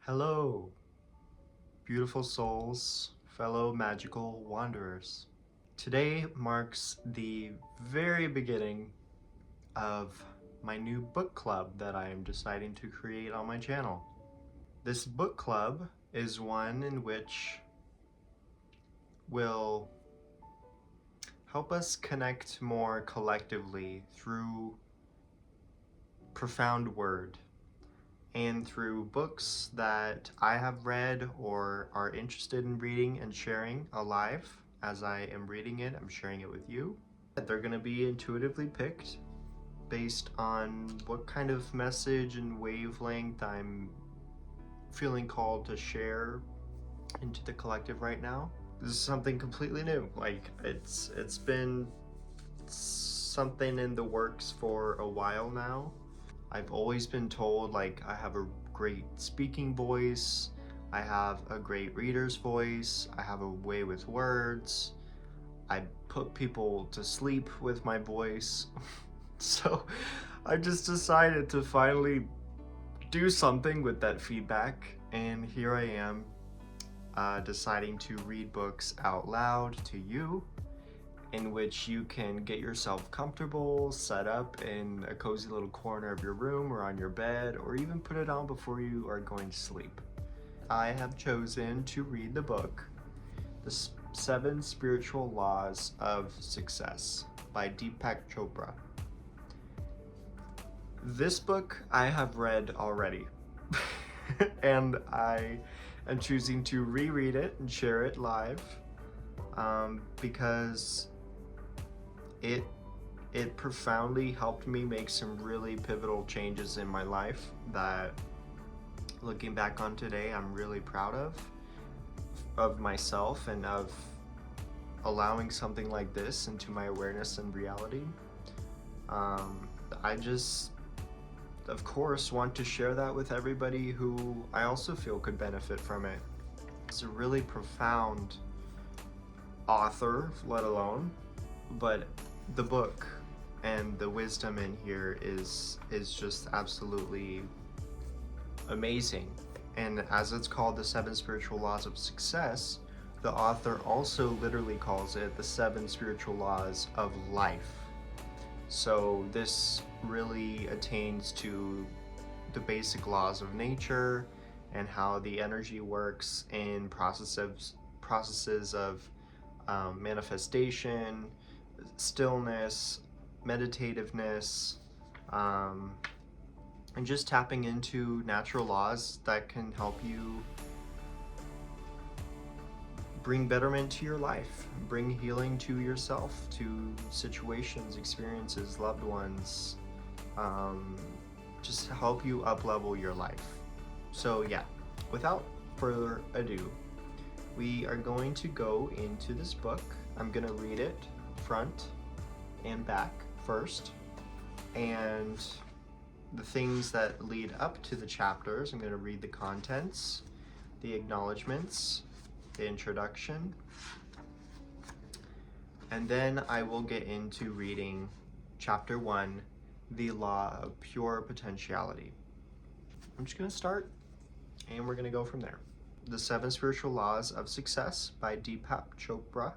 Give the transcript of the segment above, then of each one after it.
Hello, beautiful souls, fellow magical wanderers. Today marks the very beginning of my new book club that I am deciding to create on my channel. This book club is one in which will help us connect more collectively through profound word and through books that I have read or are interested in reading and sharing alive. As I am reading it, I'm sharing it with you. They're going to be intuitively picked based on what kind of message and wavelength I'm feeling called to share into the collective right now. This is something completely new. Like it's been something in the works for a while now. I've always been told like I have a great speaking voice, I have a great reader's voice, I have a way with words, I put people to sleep with my voice. So I just decided to finally do something with that feedback, and here I am deciding to read books out loud to you, in which you can get yourself comfortable, set up in a cozy little corner of your room or on your bed, or even put it on before you are going to sleep. I have chosen to read the book, The 7 Spiritual Laws of Success by Deepak Chopra. This book I have read already, and I am choosing to reread it and share it live because it profoundly helped me make some really pivotal changes in my life that, looking back on today, I'm really proud of myself and of allowing something like this into my awareness and reality. I just, of course, want to share that with everybody who I also feel could benefit from it. It's a really profound author, let alone, but the book and the wisdom in here is just absolutely amazing. And as it's called the 7 Spiritual Laws of Success, the author also literally calls it the 7 Spiritual Laws of Life. So this really attains to the basic laws of nature and how the energy works in processes of manifestation, stillness, meditativeness, and just tapping into natural laws that can help you bring betterment to your life, bring healing to yourself, to situations, experiences, loved ones, just help you up-level your life. So yeah, without further ado, we are going to go into this book. I'm going to read it front and back first, and the things that lead up to the chapters, I'm going to read the contents, the acknowledgements, the introduction, and then I will get into reading chapter 1, the law of pure potentiality. I'm just going to start and we're going to go from there. The 7 Spiritual Laws of Success by Deepak Chopra.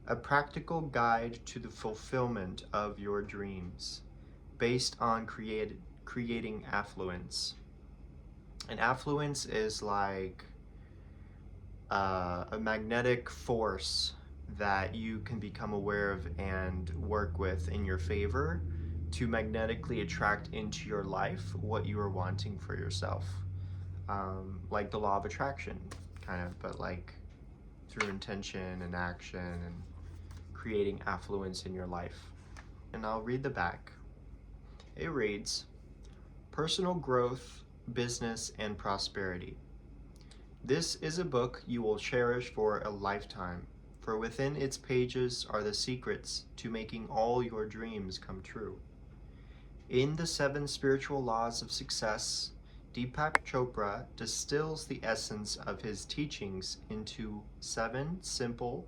A practical guide to the fulfillment of your dreams based on creating affluence. And affluence is like a magnetic force that you can become aware of and work with in your favor to magnetically attract into your life what you are wanting for yourself. Like the law of attraction, kind of, but like through intention and action and creating affluence in your life. And I'll read the back. It reads, Personal Growth, Business, and Prosperity. This is a book you will cherish for a lifetime, for within its pages are the secrets to making all your dreams come true. In the 7 Spiritual Laws of Success, Deepak Chopra distills the essence of his teachings into 7 simple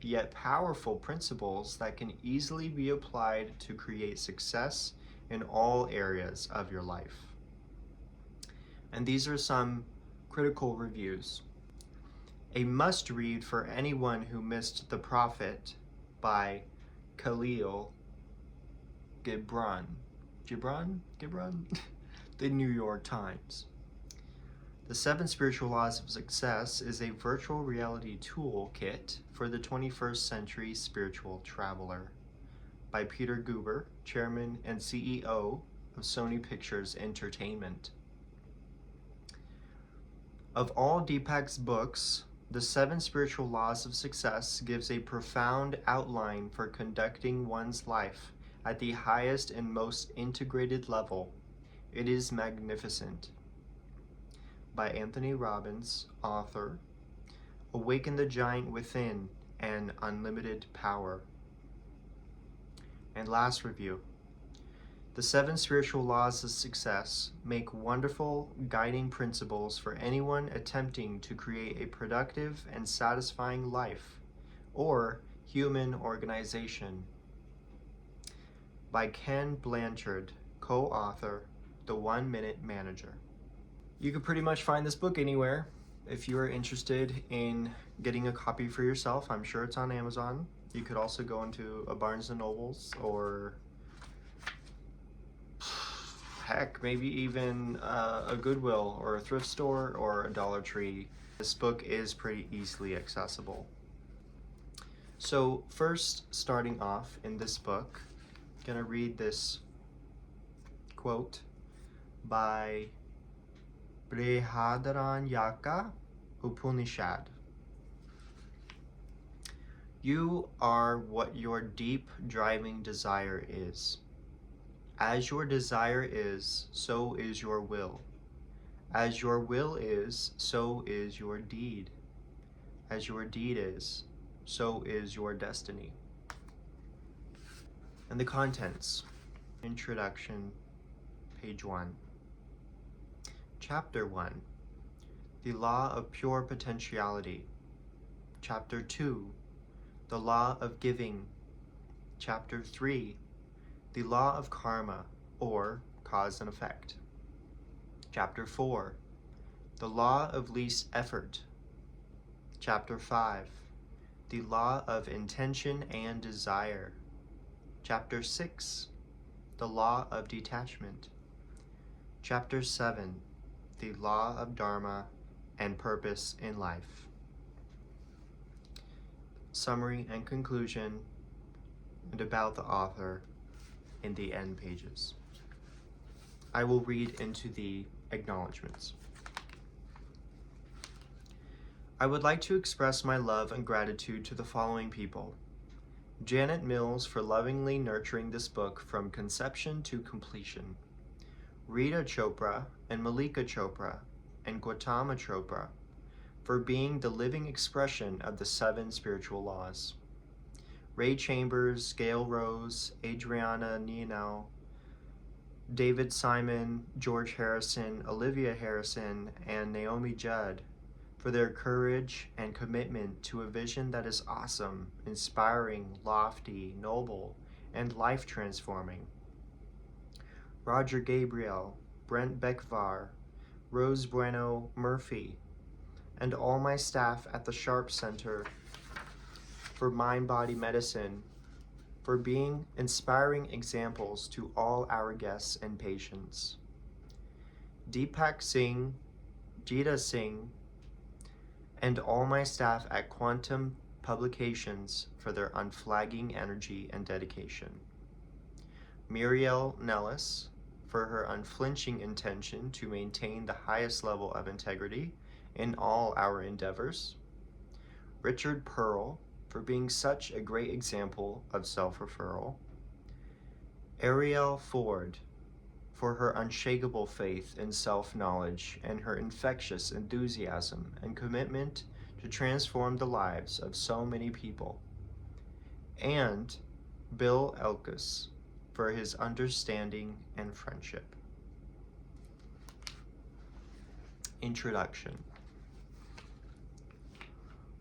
yet powerful principles that can easily be applied to create success in all areas of your life. And these are some Critical reviews. A must-read for anyone who missed The Prophet by Khalil Gibran. Gibran? The New York Times. The 7 Spiritual Laws of Success is a virtual reality toolkit for the 21st century spiritual traveler by Peter Guber, Chairman and CEO of Sony Pictures Entertainment. Of all Deepak's books, The 7 Spiritual Laws of Success gives a profound outline for conducting one's life at the highest and most integrated level. It is magnificent. By Anthony Robbins, author. Awaken the Giant Within and Unlimited Power. And last review. The 7 Spiritual Laws of Success make wonderful guiding principles for anyone attempting to create a productive and satisfying life or human organization. By Ken Blanchard, co-author, The 1 Minute Manager. You can pretty much find this book anywhere. If you are interested in getting a copy for yourself, I'm sure it's on Amazon. You could also go into a Barnes & Noble's or heck, maybe even a Goodwill or a thrift store or a Dollar Tree. This book is pretty easily accessible. So first, starting off in this book, I'm gonna read this quote by Brihadaranyaka Upanishad. You are what your deep driving desire is. As your desire is, so is your will. As your will is, so is your deed. As your deed is, so is your destiny. And the contents. Introduction, page 1. Chapter 1, The Law of Pure Potentiality. Chapter 2, The Law of Giving. Chapter 3, The Law of Karma, or Cause and Effect. Chapter 4, The Law of Least Effort. Chapter 5, The Law of Intention and Desire. Chapter 6, The Law of Detachment. Chapter 7, The Law of Dharma and Purpose in Life. Summary and conclusion, and about the author in the end pages. I will read into the acknowledgements. I would like to express my love and gratitude to the following people. Janet Mills for lovingly nurturing this book from conception to completion. Rita Chopra and Malika Chopra and Gautama Chopra for being the living expression of the 7 spiritual laws. Ray Chambers, Gail Rose, Adriana Nienau, David Simon, George Harrison, Olivia Harrison, and Naomi Judd for their courage and commitment to a vision that is awesome, inspiring, lofty, noble, and life-transforming. Roger Gabriel, Brent Bekvar, Rose Bueno Murphy, and all my staff at the Sharp Center for Mind-Body Medicine for being inspiring examples to all our guests and patients. Deepak Singh, Jita Singh, and all my staff at Quantum Publications for their unflagging energy and dedication. Muriel Nellis for her unflinching intention to maintain the highest level of integrity in all our endeavors. Richard Pearl for being such a great example of self-referral. Ariel Ford for her unshakable faith in self-knowledge and her infectious enthusiasm and commitment to transform the lives of so many people. And Bill Elkus for his understanding and friendship. Introduction.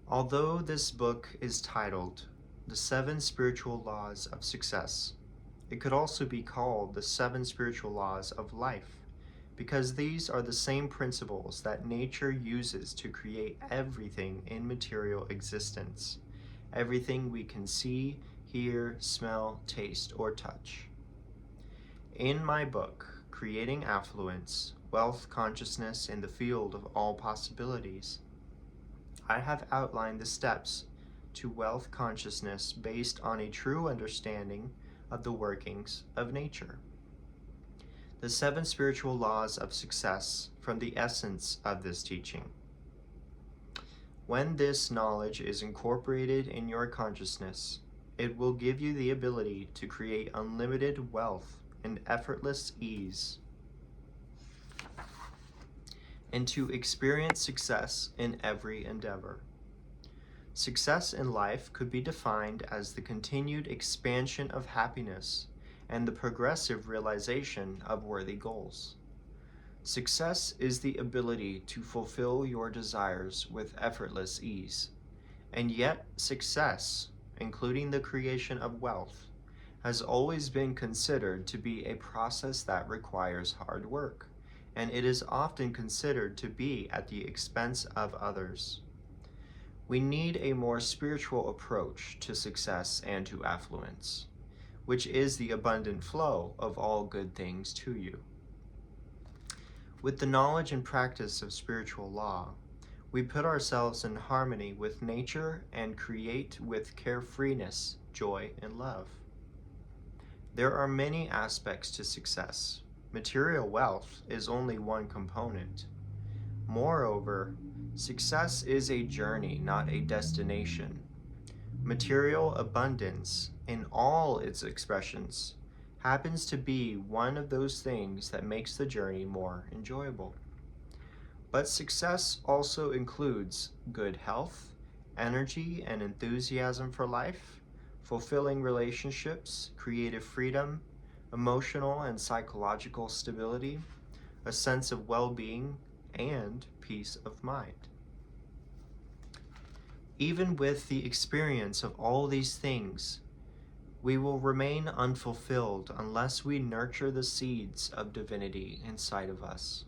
Although this book is titled The 7 Spiritual Laws of Success, it could also be called The 7 Spiritual Laws of Life, because these are the same principles that nature uses to create everything in material existence, everything we can see, hear, smell, taste, or touch. In my book, Creating Affluence, Wealth Consciousness in the Field of All Possibilities, I have outlined the steps to wealth consciousness based on a true understanding of the workings of nature. The 7 spiritual laws of success from the essence of this teaching. When this knowledge is incorporated in your consciousness, it will give you the ability to create unlimited wealth and effortless ease, and to experience success in every endeavor. Success in life could be defined as the continued expansion of happiness and the progressive realization of worthy goals. Success is the ability to fulfill your desires with effortless ease, and yet success, including the creation of wealth, has always been considered to be a process that requires hard work, and it is often considered to be at the expense of others. We need a more spiritual approach to success and to affluence, which is the abundant flow of all good things to you. With the knowledge and practice of spiritual law, we put ourselves in harmony with nature and create with carefreeness, joy, and love. There are many aspects to success. Material wealth is only one component. Moreover, success is a journey, not a destination. Material abundance, in all its expressions, happens to be one of those things that makes the journey more enjoyable. But success also includes good health, energy and enthusiasm for life, fulfilling relationships, creative freedom, emotional and psychological stability, a sense of well-being, and peace of mind. Even with the experience of all these things, we will remain unfulfilled unless we nurture the seeds of divinity inside of us.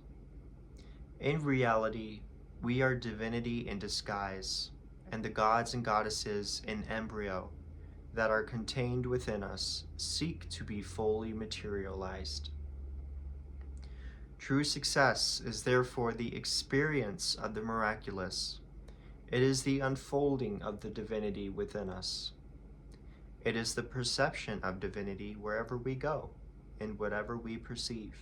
In reality, we are divinity in disguise, and the gods and goddesses in embryo that are contained within us seek to be fully materialized. True success is therefore the experience of the miraculous. It is the unfolding of the divinity within us. It is the perception of divinity wherever we go, in whatever we perceive,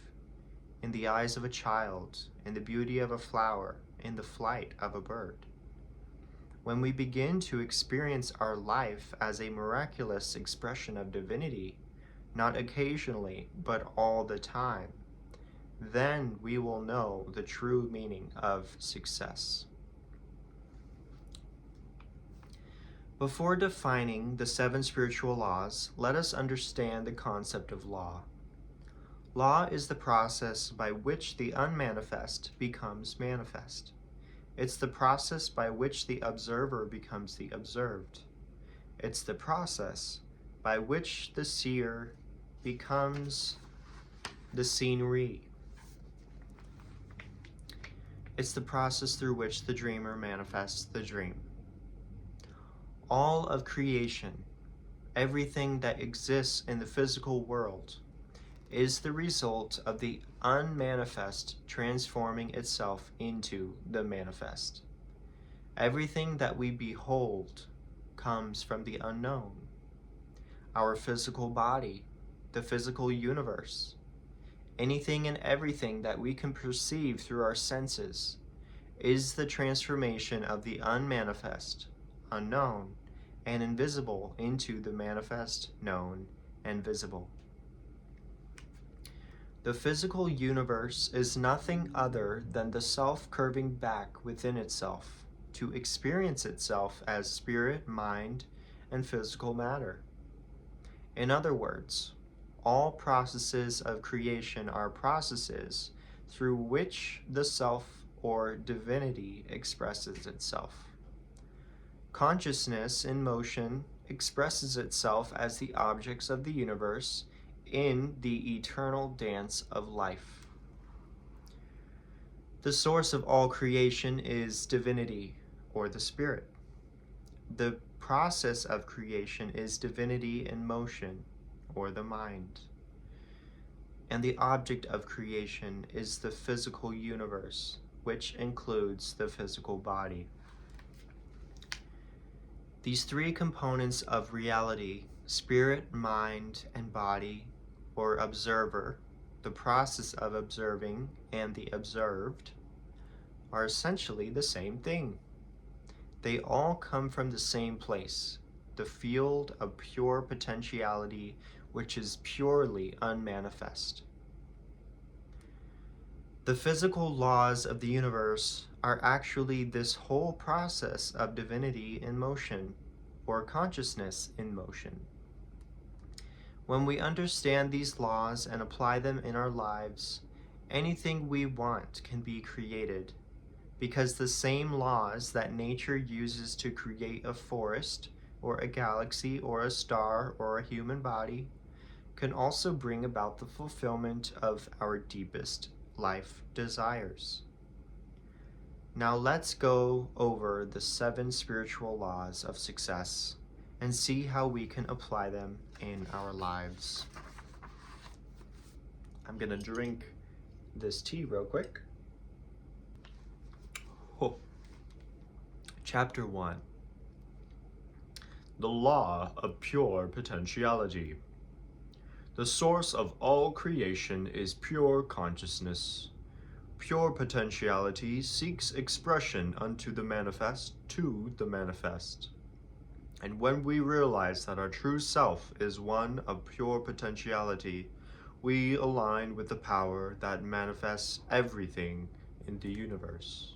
in the eyes of a child, in the beauty of a flower, in the flight of a bird. When we begin to experience our life as a miraculous expression of divinity, not occasionally, but all the time, then we will know the true meaning of success. Before defining the 7 spiritual laws, let us understand the concept of law. Law is the process by which the unmanifest becomes manifest. It's the process by which the observer becomes the observed. It's the process by which the seer becomes the scenery. It's the process through which the dreamer manifests the dream. All of creation, everything that exists in the physical world, is the result of the unmanifest transforming itself into the manifest. Everything that we behold comes from the unknown. Our physical body, the physical universe, anything and everything that we can perceive through our senses is the transformation of the unmanifest, unknown, and invisible into the manifest, known, and visible. The physical universe is nothing other than the self curving back within itself to experience itself as spirit, mind, and physical matter. In other words, all processes of creation are processes through which the self or divinity expresses itself. Consciousness in motion expresses itself as the objects of the universe in the eternal dance of life. The source of all creation is divinity, or the spirit. The process of creation is divinity in motion, or the mind. And the object of creation is the physical universe, which includes the physical body. These three components of reality, spirit, mind, and body, or observer, the process of observing and the observed, are essentially the same thing. They all come from the same place, the field of pure potentiality, which is purely unmanifest. The physical laws of the universe are actually this whole process of divinity in motion, or consciousness in motion. When we understand these laws and apply them in our lives, anything we want can be created, because the same laws that nature uses to create a forest, or a galaxy, or a star, or a human body, can also bring about the fulfillment of our deepest life desires. Now let's go over the 7 spiritual laws of success and see how we can apply them in our lives. I'm gonna drink this tea real quick. Oh. Chapter 1. The Law of Pure Potentiality. The source of all creation is pure consciousness. Pure potentiality seeks expression unto the manifest, to the manifest. And when we realize that our true self is one of pure potentiality, we align with the power that manifests everything in the universe.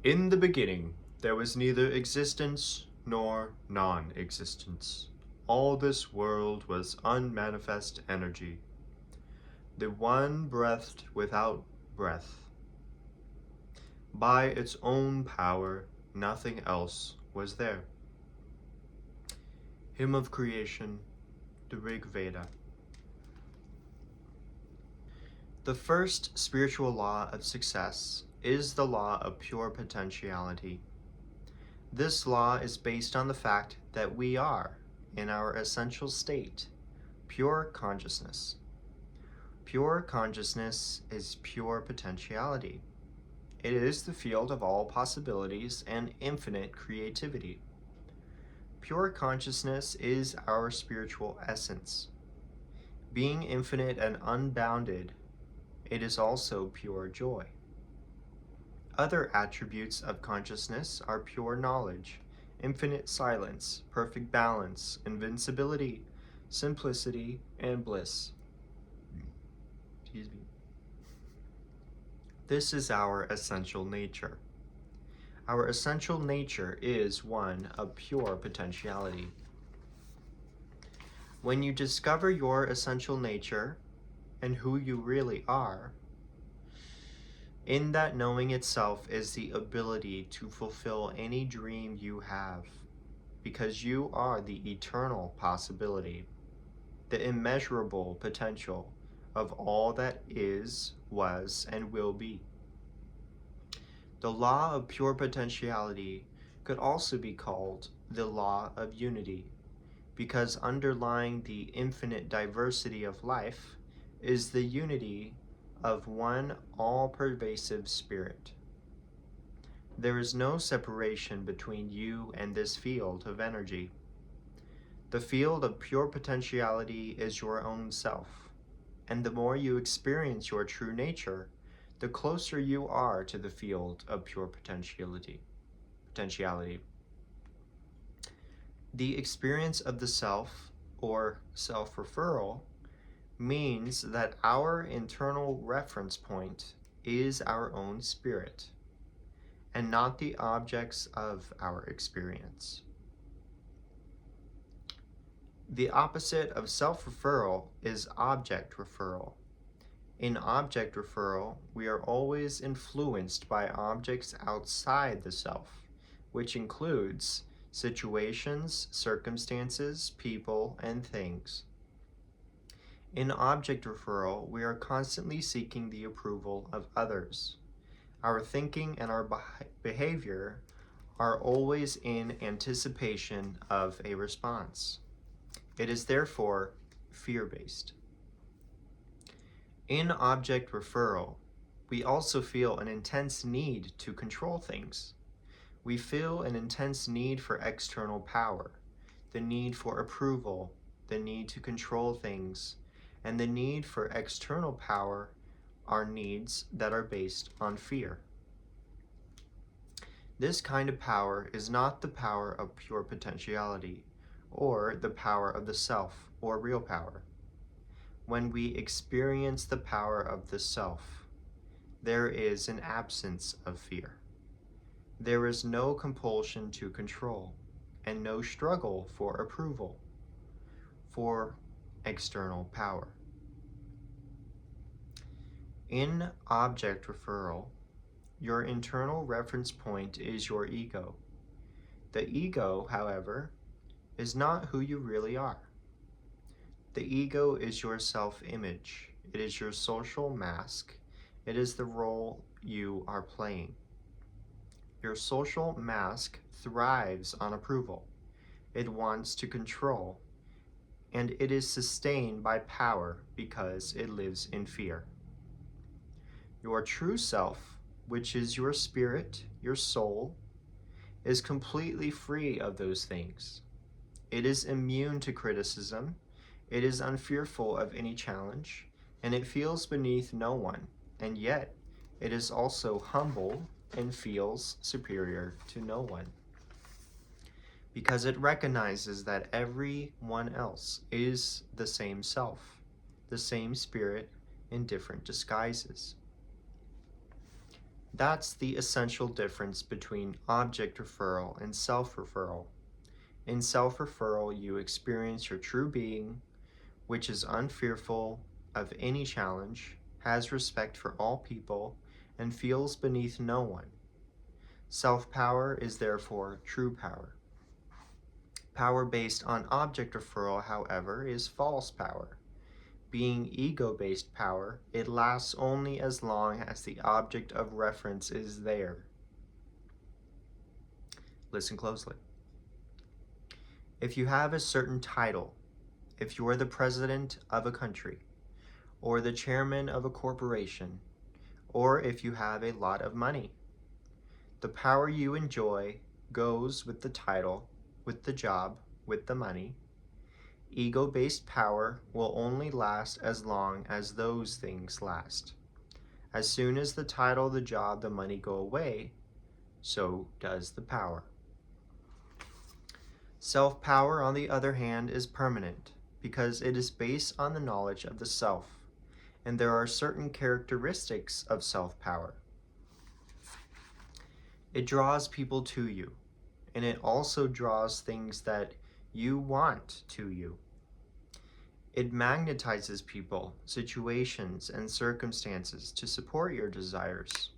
In the beginning, there was neither existence nor non-existence. All this world was unmanifest energy, the one breathed without breath. By its own power, nothing else was there. Hymn of Creation, the Rig Veda. The first spiritual law of success is the law of pure potentiality. This law is based on the fact that we are, in our essential state, pure consciousness. Pure consciousness is pure potentiality. It is the field of all possibilities and infinite creativity. Pure consciousness is our spiritual essence. Being infinite and unbounded, it is also pure joy. Other attributes of consciousness are pure knowledge, infinite silence, perfect balance, invincibility, simplicity, and bliss. Excuse me. This is our essential nature. Our essential nature is one of pure potentiality. When you discover your essential nature and who you really are, in that knowing itself is the ability to fulfill any dream you have, because you are the eternal possibility, the immeasurable potential of all that is, was, and will be. The law of pure potentiality could also be called the law of unity, because underlying the infinite diversity of life is the unity of one all-pervasive spirit. There is no separation between you and this field of energy. The field of pure potentiality is your own self, and the more you experience your true nature, the closer you are to the field of pure potentiality. The experience of the self, or self-referral, means that our internal reference point is our own spirit, and not the objects of our experience. The opposite of self-referral is object referral. In object referral, we are always influenced by objects outside the self, which includes situations, circumstances, people, and things. In object referral, we are constantly seeking the approval of others. Our thinking and our behavior are always in anticipation of a response. It is therefore fear-based. In object referral, we also feel an intense need to control things. We feel an intense need for external power, the need for approval, the need to control things, and the need for external power are needs that are based on fear. This kind of power is not the power of pure potentiality, or the power of the self, or real power. When we experience the power of the self, there is an absence of fear. There is no compulsion to control, and no struggle for approval, for external power. In object referral, your internal reference point is your ego. The ego, however, is not who you really are. The ego is your self-image. It is your social mask. It is the role you are playing. Your social mask thrives on approval. It wants to control, and it is sustained by power because it lives in fear. Your true self, which is your spirit, your soul, is completely free of those things. It is immune to criticism, it is unfearful of any challenge, and it feels beneath no one, and yet it is also humble and feels superior to no one. Because it recognizes that everyone else is the same self, the same spirit in different disguises. That's the essential difference between object referral and self-referral. In self-referral, you experience your true being, which is unfearful of any challenge, has respect for all people, and feels beneath no one. Self-power is therefore true power. Power based on object referral, however, is false power. Being ego-based power, it lasts only as long as the object of reference is there. Listen closely. If you have a certain title, if you are the president of a country, or the chairman of a corporation, or if you have a lot of money, the power you enjoy goes with the title, with the job, with the money. Ego-based power will only last as long as those things last. As soon as the title, the job, the money go away, so does the power. Self-power, on the other hand, is permanent because it is based on the knowledge of the self, and there are certain characteristics of self-power. It draws people to you, and it also draws things that you want to you. It magnetizes people, situations, and circumstances to support your desires.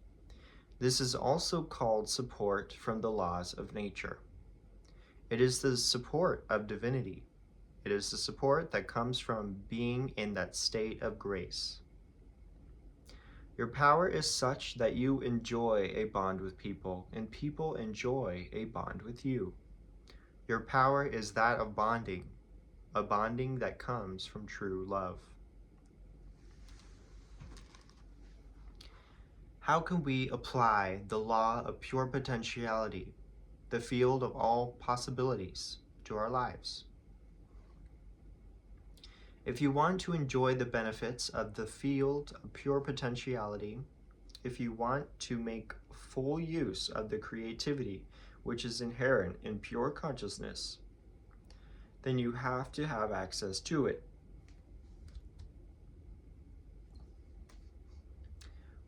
This is also called support from the laws of nature. It is the support of divinity. It is the support that comes from being in that state of grace. Your power is such that you enjoy a bond with people, and people enjoy a bond with you. Your power is that of bonding, a bonding that comes from true love. How can we apply the law of pure potentiality, the field of all possibilities, to our lives? If you want to enjoy the benefits of the field of pure potentiality, if you want to make full use of the creativity which is inherent in pure consciousness, then you have to have access to it.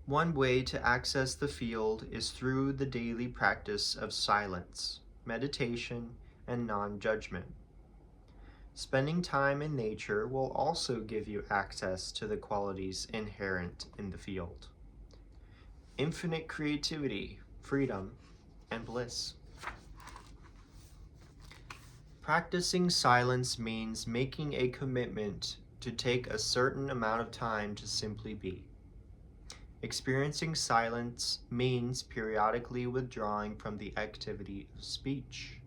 One way to access the field is through the daily practice of silence, meditation, and non-judgment. Spending time in nature will also give you access to the qualities inherent in the field. Infinite creativity, freedom, and bliss. Practicing silence means making a commitment to take a certain amount of time to simply be. Experiencing silence means periodically withdrawing from the activity of speech.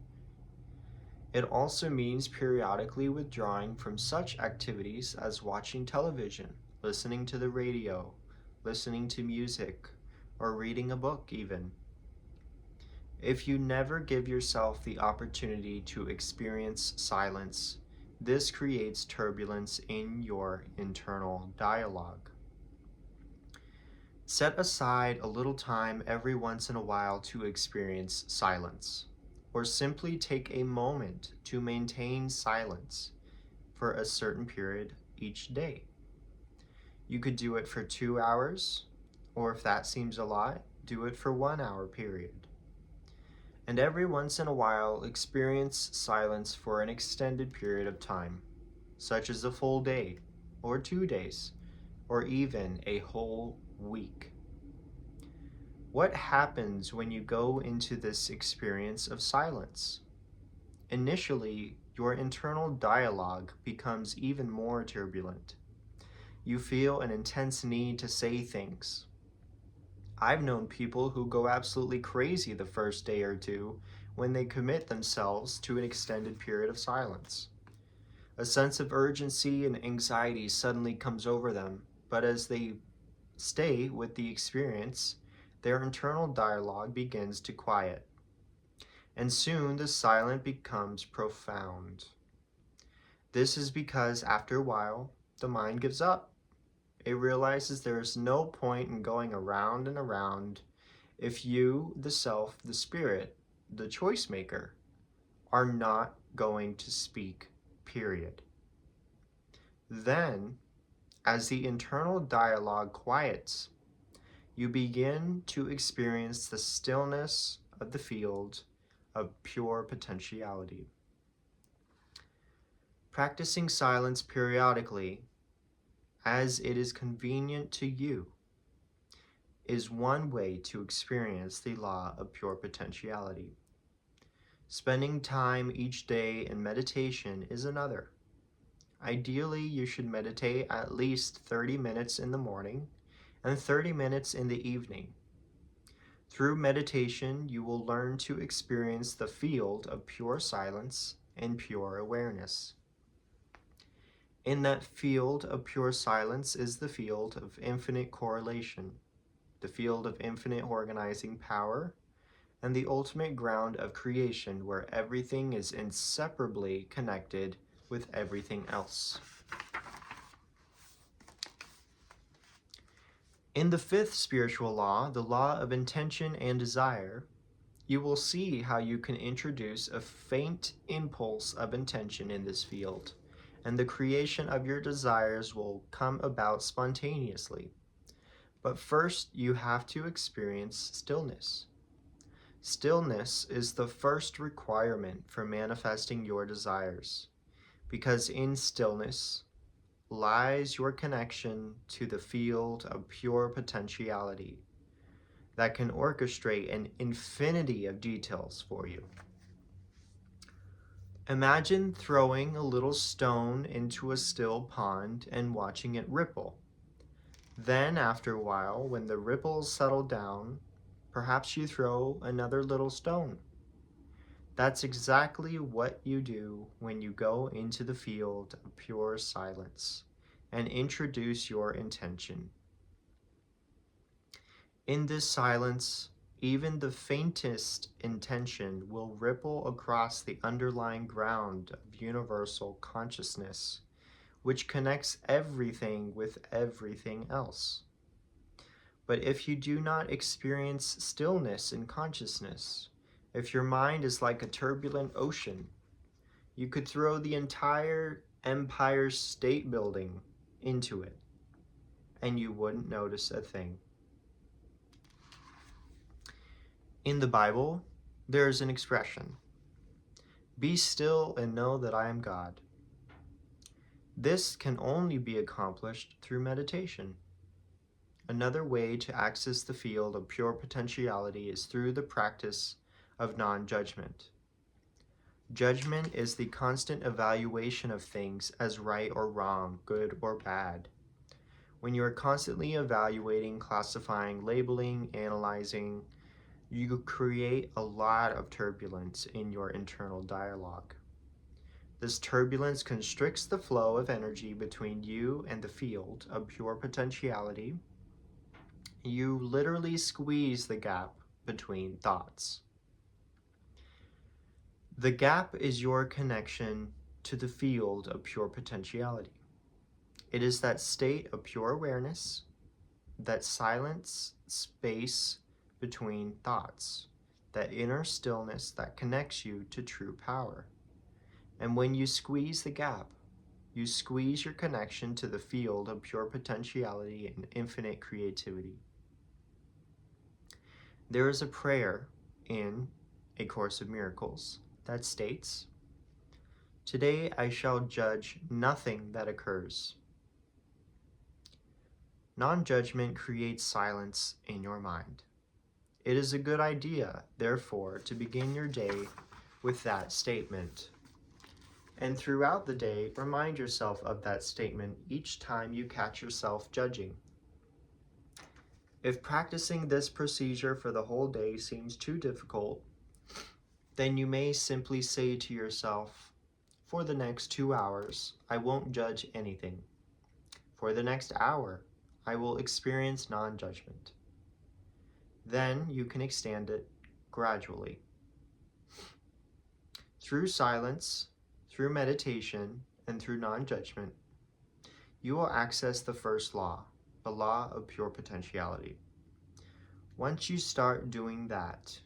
It also means periodically withdrawing from such activities as watching television, listening to the radio, listening to music, or reading a book even. If you never give yourself the opportunity to experience silence, this creates turbulence in your internal dialogue. Set aside a little time every once in a while to experience silence, or simply take a moment to maintain silence for a certain period each day. You could do it for 2 hours, or if that seems a lot, do it for 1 hour period. And every once in a while, experience silence for an extended period of time, such as a full day, or 2 days, or even a whole week. What happens when you go into this experience of silence? Initially, your internal dialogue becomes even more turbulent. You feel an intense need to say things. I've known people who go absolutely crazy the first day or two when they commit themselves to an extended period of silence. A sense of urgency and anxiety suddenly comes over them, but as they stay with the experience, their internal dialogue begins to quiet. And soon the silence becomes profound. This is because after a while, the mind gives up. It realizes there is no point in going around and around if you, the self, the spirit, the choice maker, are not going to speak, period. Then, as the internal dialogue quiets, you begin to experience the stillness of the field of pure potentiality. Practicing silence periodically, as it is convenient to you, is one way to experience the law of pure potentiality. Spending time each day in meditation is another. Ideally, you should meditate at least 30 minutes in the morning and 30 minutes in the evening. Through meditation, you will learn to experience the field of pure silence and pure awareness. In that field of pure silence is the field of infinite correlation, the field of infinite organizing power, and the ultimate ground of creation where everything is inseparably connected with everything else. In the fifth spiritual law, the law of intention and desire, you will see how you can introduce a faint impulse of intention in this field, and the creation of your desires will come about spontaneously. But first, you have to experience stillness. Stillness is the first requirement for manifesting your desires, because in stillness lies your connection to the field of pure potentiality that can orchestrate an infinity of details for you. Imagine throwing a little stone into a still pond and watching it ripple. Then, after a while, when the ripples settle down, perhaps you throw another little stone. That's exactly what you do when you go into the field of pure silence and introduce your intention. In this silence, even the faintest intention will ripple across the underlying ground of universal consciousness, which connects everything with everything else. But if you do not experience stillness in consciousness, if your mind is like a turbulent ocean, you could throw the entire Empire State Building into it, and you wouldn't notice a thing. In the Bible, there is an expression, "Be still and know that I am God." This can only be accomplished through meditation. Another way to access the field of pure potentiality is through the practice of non-judgment. Judgment is the constant evaluation of things as right or wrong, good or bad. When you are constantly evaluating, classifying, labeling, analyzing, you create a lot of turbulence in your internal dialogue. This turbulence constricts the flow of energy between you and the field of pure potentiality. You literally squeeze the gap between thoughts. The gap is your connection to the field of pure potentiality. It is that state of pure awareness, that silence space between thoughts, that inner stillness that connects you to true power. And when you squeeze the gap, you squeeze your connection to the field of pure potentiality and infinite creativity. There is a prayer in A Course of Miracles that states, "Today I shall judge nothing that occurs." Non-judgment creates silence in your mind. It is a good idea, therefore, to begin your day with that statement. And throughout the day, remind yourself of that statement each time you catch yourself judging. If practicing this procedure for the whole day seems too difficult, then you may simply say to yourself, "For the next 2 hours, I won't judge anything. For the next hour, I will experience non-judgment." Then you can extend it gradually. Through silence, through meditation, and through non-judgment, you will access the first law, the law of pure potentiality. Once you start doing that,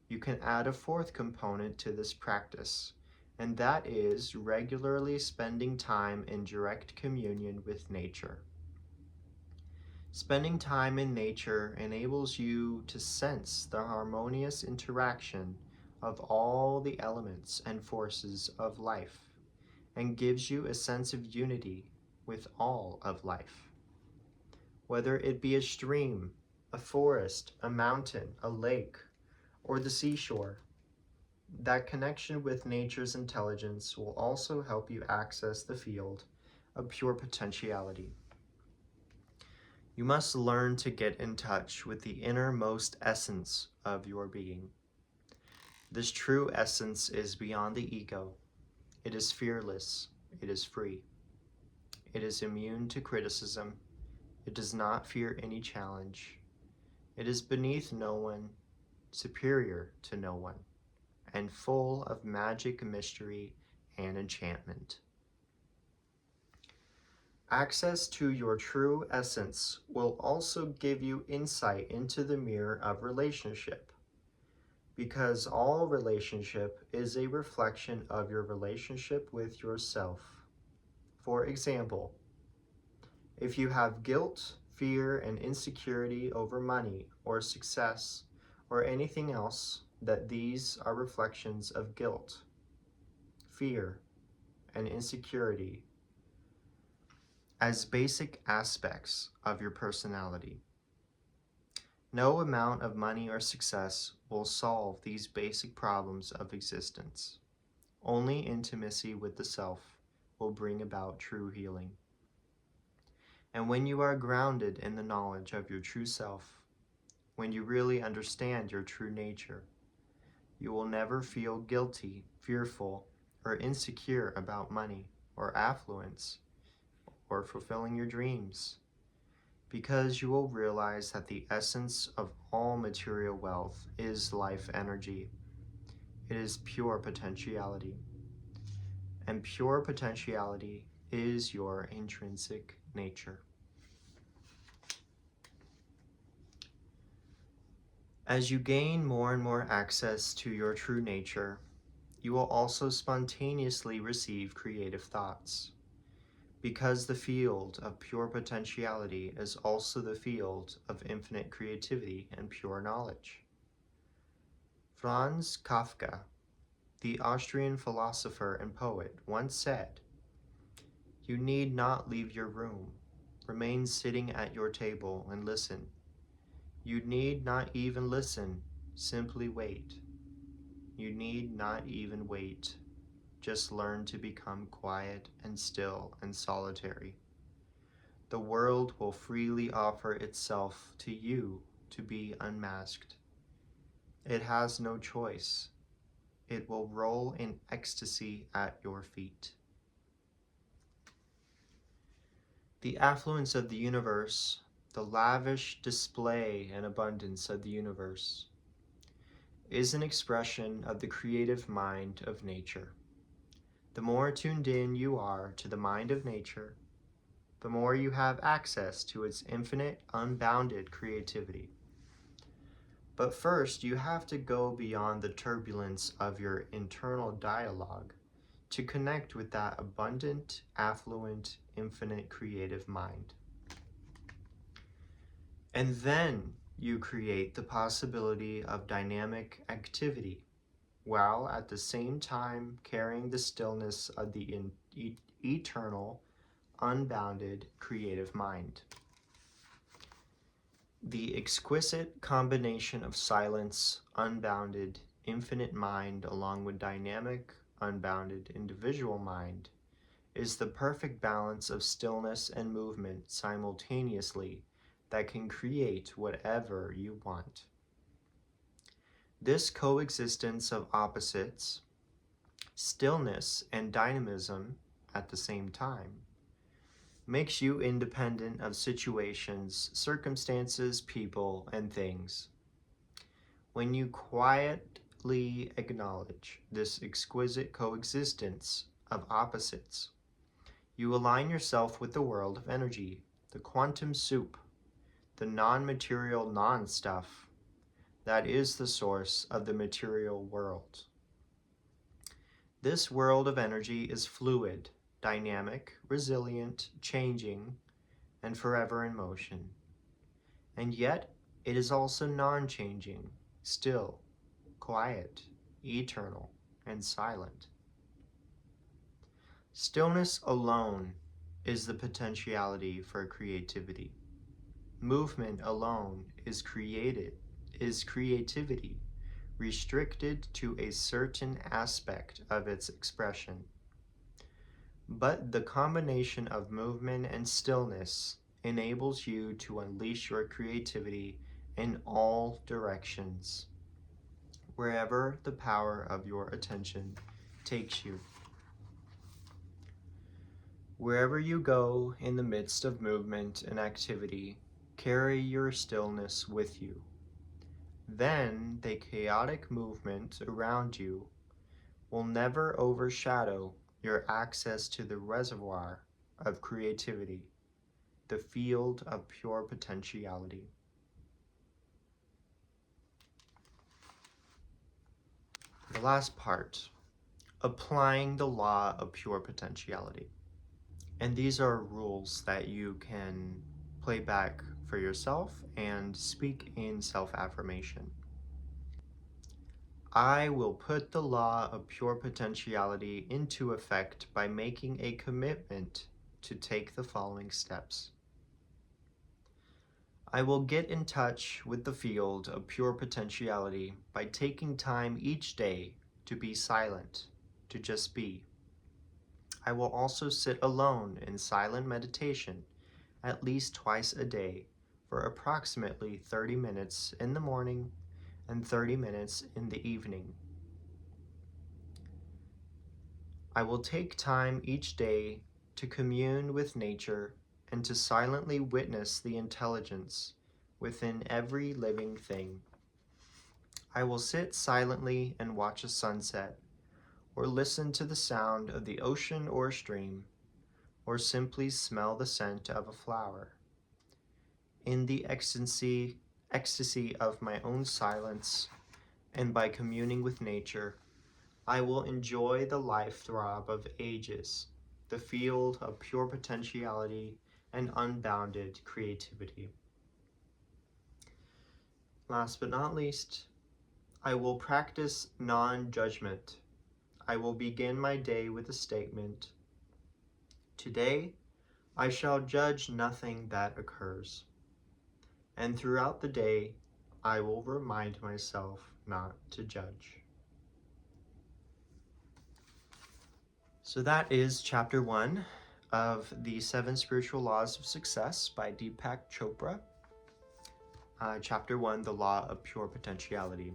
you can add a fourth component to this practice, and that is regularly spending time in direct communion with nature. Spending time in nature enables you to sense the harmonious interaction of all the elements and forces of life, and gives you a sense of unity with all of life. Whether it be a stream, a forest, a mountain, a lake, or the seashore, that connection with nature's intelligence will also help you access the field of pure potentiality. You must learn to get in touch with the innermost essence of your being. This true essence is beyond the ego. It is fearless. It is free. It is immune to criticism. It does not fear any challenge. It is beneath no one, superior to no one, and full of magic, mystery, and enchantment. Access to your true essence will also give you insight into the mirror of relationship, because all relationship is a reflection of your relationship with yourself. For example, if you have guilt, fear, and insecurity over money or success or anything else, that these are reflections of guilt, fear, and insecurity as basic aspects of your personality. No amount of money or success will solve these basic problems of existence. Only intimacy with the self will bring about true healing. And when you are grounded in the knowledge of your true self, when you really understand your true nature, you will never feel guilty, fearful, or insecure about money or affluence or fulfilling your dreams, because you will realize that the essence of all material wealth is life energy. It is pure potentiality. And pure potentiality is your intrinsic nature. As you gain more and more access to your true nature, you will also spontaneously receive creative thoughts, because the field of pure potentiality is also the field of infinite creativity and pure knowledge. Franz Kafka, the Austrian philosopher and poet, once said, "You need not leave your room. Remain sitting at your table and listen. You need not even listen, simply wait. You need not even wait. just learn to become quiet and still and solitary. The world will freely offer itself to you to be unmasked. It has no choice. It will roll in ecstasy at your feet. The affluence of the universe, the lavish display and abundance of the universe, is an expression of the creative mind of nature. The more tuned in you are to the mind of nature, the more you have access to its infinite, unbounded creativity. But first, you have to go beyond the turbulence of your internal dialogue to connect with that abundant, affluent, infinite creative mind. And then you create the possibility of dynamic activity, while at the same time carrying the stillness of the eternal, unbounded creative mind. The exquisite combination of silence, unbounded, infinite mind along with dynamic, unbounded, individual mind is the perfect balance of stillness and movement simultaneously that can create whatever you want. This coexistence of opposites, stillness and dynamism at the same time, makes you independent of situations, circumstances, people, and things. When you quietly acknowledge this exquisite coexistence of opposites, you align yourself with the world of energy, the quantum soup, the non-material non-stuff that is the source of the material world. This world of energy is fluid, dynamic, resilient, changing, and forever in motion. And yet, it is also non-changing, still, quiet, eternal, and silent. Stillness alone is the potentiality for creativity. Movement alone is creativity, restricted to a certain aspect of its expression. But the combination of movement and stillness enables you to unleash your creativity in all directions, wherever the power of your attention takes you. Wherever you go in the midst of movement and activity, carry your stillness with you. Then the chaotic movement around you will never overshadow your access to the reservoir of creativity, the field of pure potentiality. The last part, applying the law of pure potentiality. And these are rules that you can play back for yourself and speak in self-affirmation. I will put the law of pure potentiality into effect by making a commitment to take the following steps. I will get in touch with the field of pure potentiality by taking time each day to be silent, to just be. I will also sit alone in silent meditation at least twice a day for approximately 30 minutes in the morning and 30 minutes in the evening. I will take time each day to commune with nature and to silently witness the intelligence within every living thing. I will sit silently and watch a sunset, or listen to the sound of the ocean or a stream, or simply smell the scent of a flower. In the ecstasy of my own silence, and by communing with nature, I will enjoy the life throb of ages, the field of pure potentiality and unbounded creativity. Last but not least, I will practice non-judgment. I will begin my day with a statement. Today, I shall judge nothing that occurs. And throughout the day, I will remind myself not to judge. So that is chapter 1 of the 7 Spiritual Laws of Success by Deepak Chopra. Chapter 1, the Law of Pure Potentiality.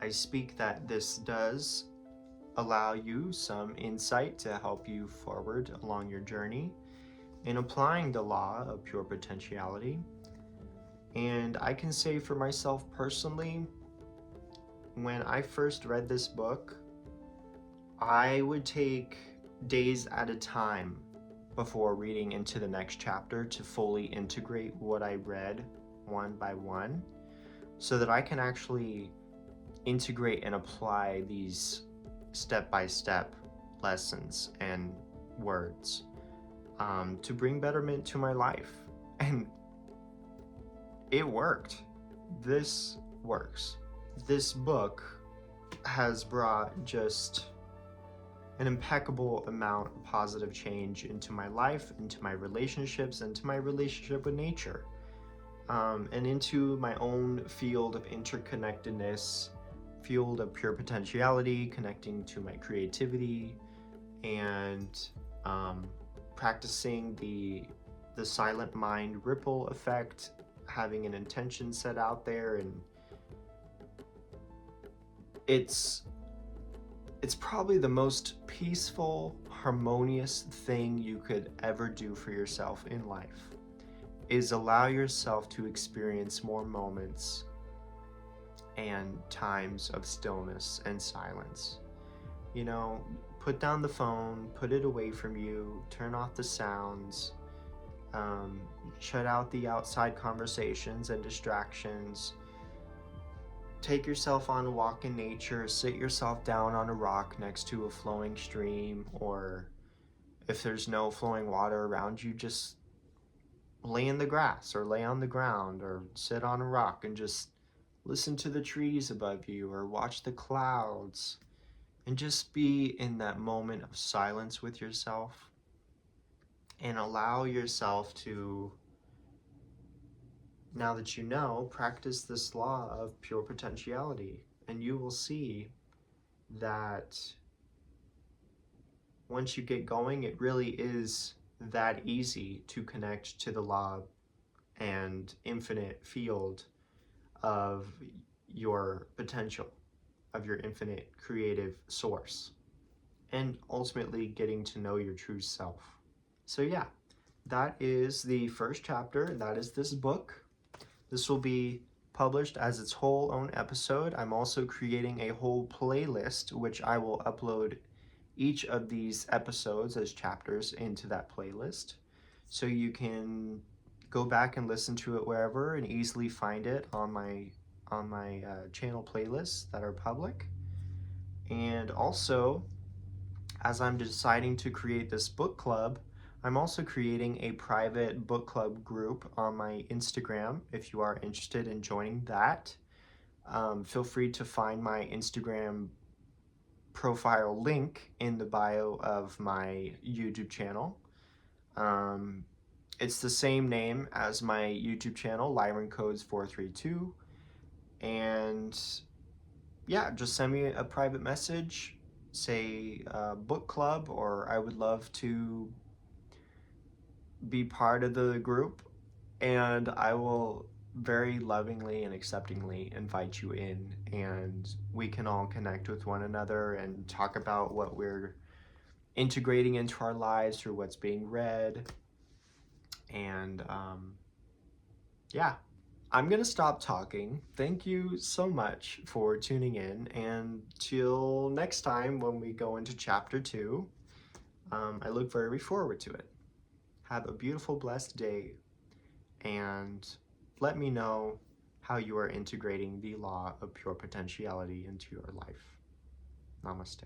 I speak that this does allow you some insight to help you forward along your journey in applying the law of pure potentiality. And I can say for myself personally, when I first read this book, I would take days at a time before reading into the next chapter to fully integrate what I read one by one, so that I can actually integrate and apply these step-by-step lessons and words to bring betterment to my life. And it worked. This works. This book has brought just an impeccable amount of positive change into my life, into my relationships, into my relationship with nature, and into my own field of interconnectedness, field of pure potentiality, connecting to my creativity, and practicing the silent mind ripple effect, having an intention set out there. And it's probably the most peaceful, harmonious thing you could ever do for yourself in life, is allow yourself to experience more moments and times of stillness and silence. You know, put down the phone, put it away from you, turn off the sounds, shut out the outside conversations and distractions. Take yourself on a walk in nature, sit yourself down on a rock next to a flowing stream, or if there's no flowing water around you, just lay in the grass or lay on the ground or sit on a rock and just listen to the trees above you or watch the clouds, and just be in that moment of silence with yourself, and allow yourself to, now that you know, practice this law of pure potentiality. And you will see that once you get going, it really is that easy to connect to the law and infinite field of your potential, of your infinite creative source, and ultimately getting to know your true self. So yeah, that is the first chapter. That is this book. This will be published as its whole own episode. I'm also creating a whole playlist, which I will upload each of these episodes as chapters into that playlist. So you can go back and listen to it wherever and easily find it on my channel playlists that are public. And also, as I'm deciding to create this book club, I'm also creating a private book club group on my Instagram. If you are interested in joining that, feel free to find my Instagram profile link in the bio of my YouTube channel. It's the same name as my YouTube channel, Lyran Codes 432. And yeah, just send me a private message, say book club, or I would love to be part of the group, and I will very lovingly and acceptingly invite you in, and we can all connect with one another and talk about what we're integrating into our lives through what's being read. And yeah, I'm gonna stop talking. Thank you so much for tuning in, and till next time when we go into chapter 2, I look very forward to it. Have a beautiful, blessed day, and let me know how you are integrating the law of pure potentiality into your life. Namaste.